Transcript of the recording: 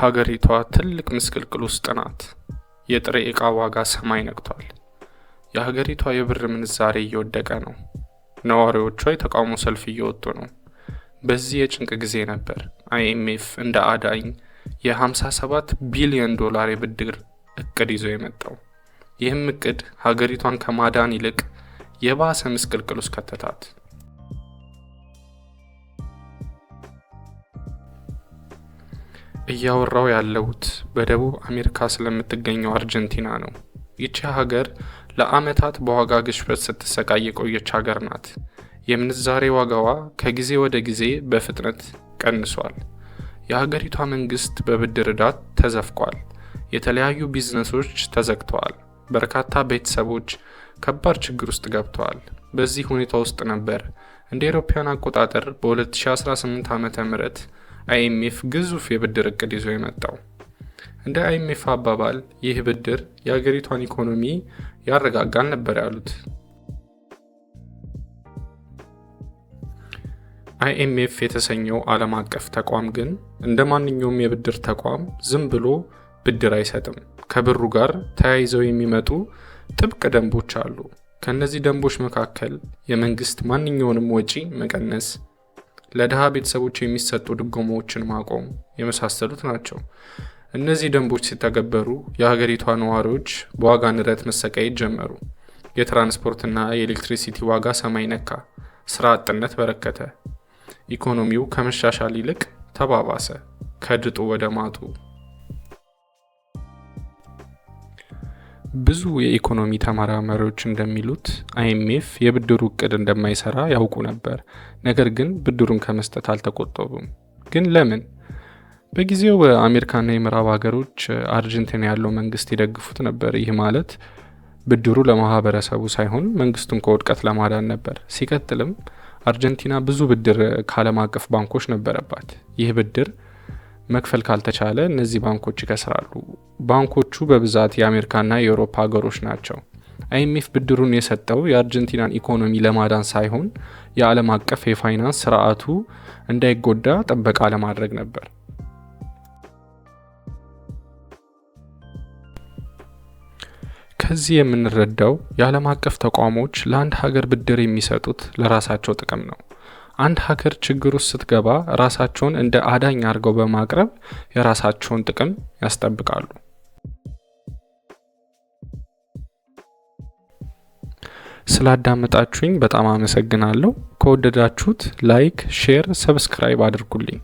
ሀገሪቷ ትልቅ ምስቅልቅል ውስጥ ናት። የጥሬ ዕቃ ዋጋ ሰማይ ነክቷል። የሀገሪቷ የብር ምንዛሬ እየወደቀ ነው። ነዋሪዎቿ የተቃውሞ ሰልፍ እየወጡ ነው። በዚህ የጭንቅ ጊዜ ነበር አይኤምኤፍ እንደ አዳኝ የ57 ቢሊዮን ዶላር የብድር እቅድ ይዞ የመጣው። ይህም እቅድ ሀገሪቷን ከማዳን ይልቅ የባሰ ምስቅልቅል ውስጥ ከተታት። እያወራው ያለሁት በደቡብ አሜሪካ ስለምትገኘው አርጀንቲና ነው። ይቺ ሀገር ለአመታት በዋጋ ግሽበት ስትሰቃይ የቆየች ሀገር ናት። የምንዛሬ ዋጋዋ ከጊዜ ወደ ጊዜ በፍጥነት ቀንሷል። የሀገሪቷ መንግስት በብድር ዕዳ ተዘፍቋል። የተለያዩ ቢዝነሶች ተዘግተዋል። በርካታ ቤተሰቦች ከባድ ችግር ውስጥ ገብተዋል። በዚህ ሁኔታ ውስጥ ነበር እንደ አውሮፓውያን አቆጣጠር በ2018 ዓ.ም አይኤምኤፍ ግዙፍ የብድር እቅድ ይዞ የመጣው። እንደ አይኤምኤፍ አባባል ይህ ብድር የሀገሪቷን ኢኮኖሚ ያረጋጋል ነበር ያሉት። አይኤምኤፍ የተሰኘው ዓለም አቀፍ ተቋም ግን እንደ ማንኛውም የብድር ተቋም ዝም ብሎ ብድር አይሰጥም። ከብሩ ጋር ተያይዘው የሚመጡ ጥብቅ ደንቦች አሉ። ከነዚህ ደንቦች መካከል የመንግስት ማንኛውንም ወጪ መቀነስ፣ ለድሃ ቤተሰቦች የሚሰጡ ድጎማዎችን ማቆም የመሳሰሉት ናቸው። እነዚህ ደንቦች ሲተገበሩ የሀገሪቷ ነዋሪዎች በዋጋ ንረት መሰቃየት ጀመሩ። የትራንስፖርትና የኤሌክትሪሲቲ ዋጋ ሰማይ ነካ። ስራ አጥነት በረከተ። ኢኮኖሚው ከመሻሻል ይልቅ ተባባሰ፣ ከድጡ ወደ ማጡ። ብዙ የኢኮኖሚ ተመራማሪዎች እንደሚሉት አይኤምኤፍ የብድሩ እቅድ እንደማይሰራ ያውቁ ነበር። ነገር ግን ብድሩን ከመስጠት አልተቆጠቡም። ግን ለምን? በጊዜው አሜሪካና የምዕራብ ሀገሮች አርጀንቲና ያለው መንግስት ይደግፉት ነበር። ይህ ማለት ብድሩ ለማህበረሰቡ ሳይሆን መንግስቱን ከውድቀት ለማዳን ነበር። ሲቀጥልም አርጀንቲና ብዙ ብድር ከዓለም አቀፍ ባንኮች ነበረባት። ይህ ብድር መክፈል ካልተቻለ እነዚህ ባንኮች ይከስራሉ። ባንኮቹ በብዛት የአሜሪካና የአውሮፓ ሀገሮች ናቸው። አይኤምኤፍ ብድሩን የሰጠው የአርጀንቲናን ኢኮኖሚ ለማዳን ሳይሆን የዓለም አቀፍ የፋይናንስ ስርዓቱ እንዳይጎዳ ጥበቃ ለማድረግ ነበር። ከዚህ የምንረዳው የዓለም አቀፍ ተቋሞች ለአንድ ሀገር ብድር የሚሰጡት ለራሳቸው ጥቅም ነው። አንድ ሀገር ችግር ውስጥ ስትገባ ራሳቸውን እንደ አዳኝ አድርገው በማቅረብ የራሳቸውን ጥቅም ያስጠብቃሉ። ስላዳመጣችሁኝ በጣም አመሰግናለሁ። ከወደዳችሁት ላይክ፣ ሼር፣ ሰብስክራይብ አድርጉልኝ።